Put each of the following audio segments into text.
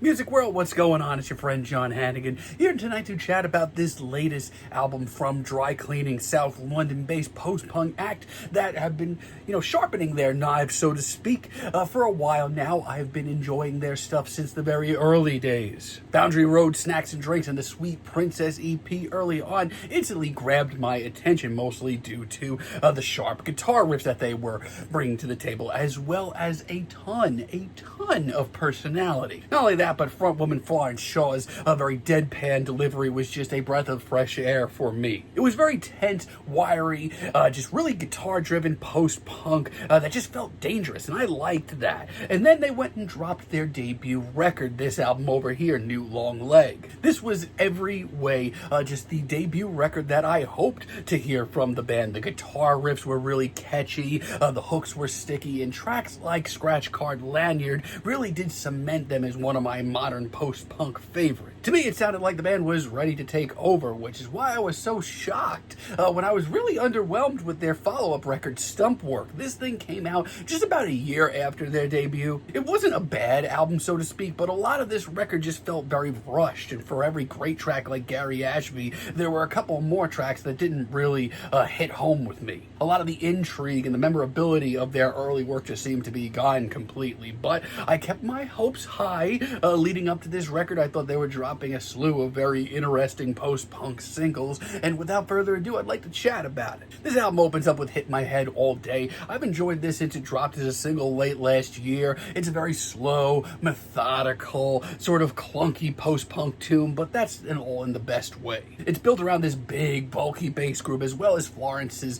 Music World, what's going on? It's your friend John Hannigan here tonight to chat about this latest album from dry cleaning South London-based post-punk act that have been, sharpening their knives, so to speak, for a while now. I've been enjoying their stuff since the very early days. Boundary Road, Snacks and Drinks, and the Sweet Princess EP early on instantly grabbed my attention, mostly due to the sharp guitar riffs that they were bringing to the table, as well as a ton of personality. Not only that, but frontwoman Florence Shaw's very deadpan delivery was just a breath of fresh air for me. It was very tense, wiry, just really guitar-driven post-punk that just felt dangerous, and I liked that. And then they went and dropped their debut record, this album over here, New Long Leg. This was every way just the debut record that I hoped to hear from the band. The guitar riffs were really catchy, the hooks were sticky, and tracks like Scratch Card Lanyard really did cement them as one of my modern post-punk favorites. To me, it sounded like the band was ready to take over, which is why I was so shocked when I was really underwhelmed with their follow-up record, Stumpwork. This thing came out just about a year after their debut. It wasn't a bad album, so to speak, but a lot of this record just felt very rushed, and for every great track like Gary Ashby, there were a couple more tracks that didn't really hit home with me. A lot of the intrigue and the memorability of their early work just seemed to be gone completely, but I kept my hopes high leading up to this record. I thought they were dropping a slew of very interesting post-punk singles, and without further ado, I'd like to chat about it. This album opens up with Hit My Head All Day. I've enjoyed this since it dropped as a single late last year. It's a very slow, methodical, sort of clunky post-punk tune, but that's all in the best way. It's built around this big, bulky bass group, as well as Florence's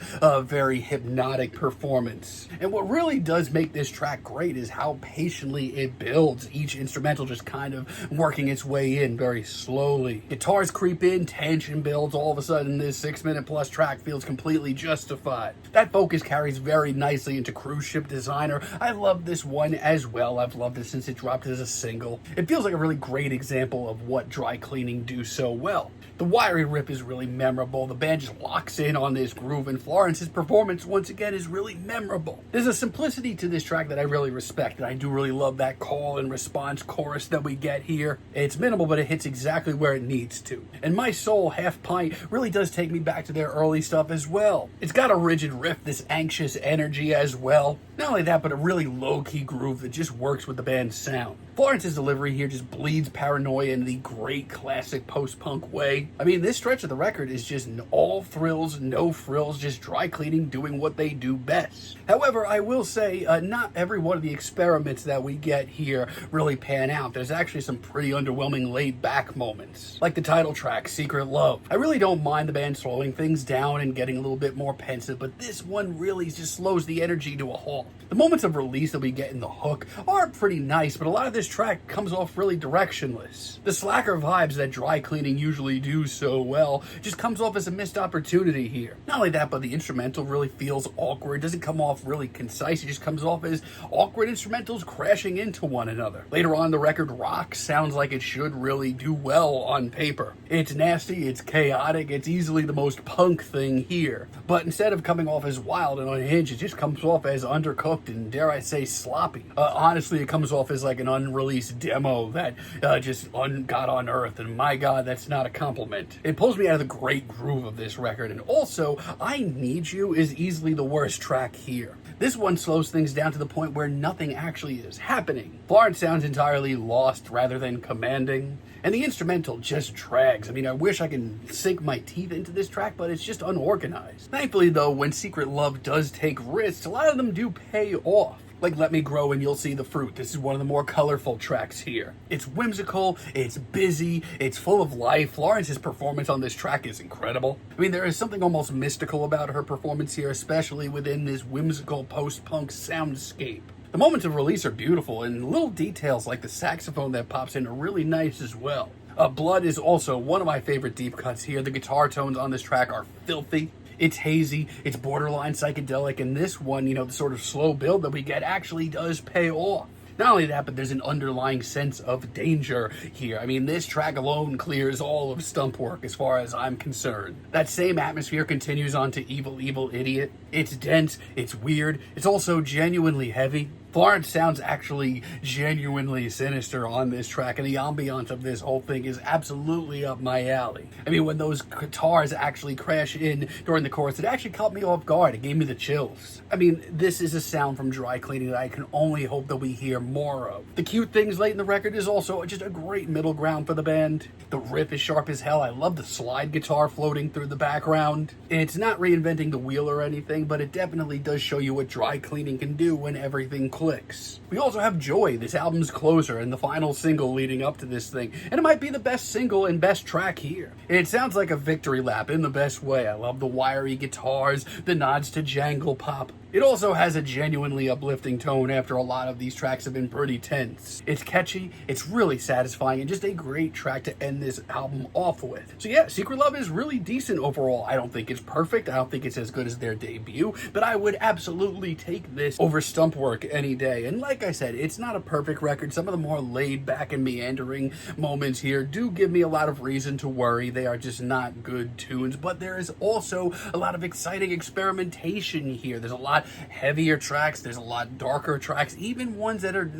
very hypnotic performance. And what really does make this track great is how patiently it builds, each instrumental just kind of working its way in very slowly. Guitars creep in, tension builds, all of a sudden this 6-minute plus track feels completely justified. That focus carries very nicely into Cruise Ship Designer. I love this one as well. I've loved it since it dropped as a single. It feels like a really great example of what dry cleaning do so well. The wiry riff is really memorable. The band just locks in on this groove, and Florence's performance once again is really memorable. There's a simplicity to this track that I really respect, and I do really love that call and response chorus that we get here. It's minimal, but it hits exactly where it needs to. And My Soul, Half Pint really does take me back to their early stuff as well. It's got a rigid riff, this anxious energy as well. Not only that, but a really low-key groove that just works with the band's sound. Florence's delivery here just bleeds paranoia in the great classic post-punk way. I mean, this stretch of the record is just all thrills, no frills, just dry cleaning doing what they do best. However, I will say, not every one of the experiments that we get here really pan out. There's actually some pretty underwhelming laid-back moments, like the title track, Secret Love. I really don't mind the band slowing things down and getting a little bit more pensive, but this one really just slows the energy to a halt. The moments of release that we get in the hook are pretty nice, but a lot of this track comes off really directionless. The slacker vibes that dry cleaning usually do so well just comes off as a missed opportunity here. Not only that, but the instrumental really feels awkward. It doesn't come off really concise. It just comes off as awkward instrumentals crashing into one another. Later on, the record rocks, sounds like it should really do well on paper. It's nasty, it's chaotic, it's easily the most punk thing here. But instead of coming off as wild and unhinged, it just comes off as undercooked and, dare I say, sloppy. Honestly, it comes off as like an unreleased demo that just got unearthed, and my god, that's not a compliment. It pulls me out of the great groove of this record, and also, I Need You is easily the worst track here. This one slows things down to the point where nothing actually is happening. Florence sounds entirely lost rather than commanding, and the instrumental just drags. I mean, I wish I could sink my teeth into this track, but it's just unorganized. Thankfully, though, when Secret Love does take risks, a lot of them do pay off. Like Let Me Grow and You'll See the Fruit. This is one of the more colorful tracks here. It's whimsical, it's busy, it's full of life. Florence's performance on this track is incredible. I mean, there is something almost mystical about her performance here, especially within this whimsical post-punk soundscape. The moments of release are beautiful, and little details like the saxophone that pops in are really nice as well. Blood is also one of my favorite deep cuts here. The guitar tones on this track are filthy. It's hazy, it's borderline psychedelic, and this one, the sort of slow build that we get actually does pay off. Not only that, but there's an underlying sense of danger here. I mean, this track alone clears all of Stumpwork as far as I'm concerned. That same atmosphere continues on to Evil, Evil Idiot. It's dense, it's weird, it's also genuinely heavy. Florence sounds actually genuinely sinister on this track, and the ambiance of this whole thing is absolutely up my alley. I mean, when those guitars actually crash in during the chorus, it actually caught me off guard. It gave me the chills. I mean, this is a sound from Dry Cleaning that I can only hope that we hear more of. The cute things late in the record is also just a great middle ground for the band. The riff is sharp as hell. I love the slide guitar floating through the background. And it's not reinventing the wheel or anything, but it definitely does show you what Dry Cleaning can do when everything clicks. We also have Joy, this album's closer and the final single leading up to this thing, and it might be the best single and best track here. It sounds like a victory lap in the best way. I love the wiry guitars, the nods to jangle pop. It also has a genuinely uplifting tone after a lot of these tracks have been pretty tense. It's catchy, it's really satisfying, and just a great track to end this album off with. So yeah, Secret Love is really decent overall. I don't think it's perfect, I don't think it's as good as their debut, but I would absolutely take this over Stumpwork any day. And like I said, it's not a perfect record. Some of the more laid back and meandering moments here do give me a lot of reason to worry. They are just not good tunes, but there is also a lot of exciting experimentation here. There's a lot heavier tracks, there's a lot darker tracks, even ones that are,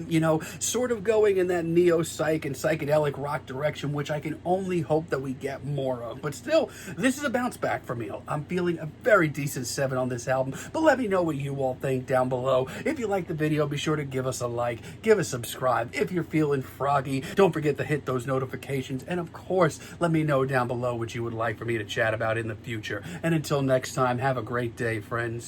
sort of going in that neo-psych and psychedelic rock direction, which I can only hope that we get more of. But still, this is a bounce back for me. I'm feeling a very decent 7 on this album, but let me know what you all think down below. If you like the video, be sure to give us a like, give a subscribe. If you're feeling froggy, don't forget to hit those notifications, and of course, let me know down below what you would like for me to chat about in the future. And until next time, have a great day, friends.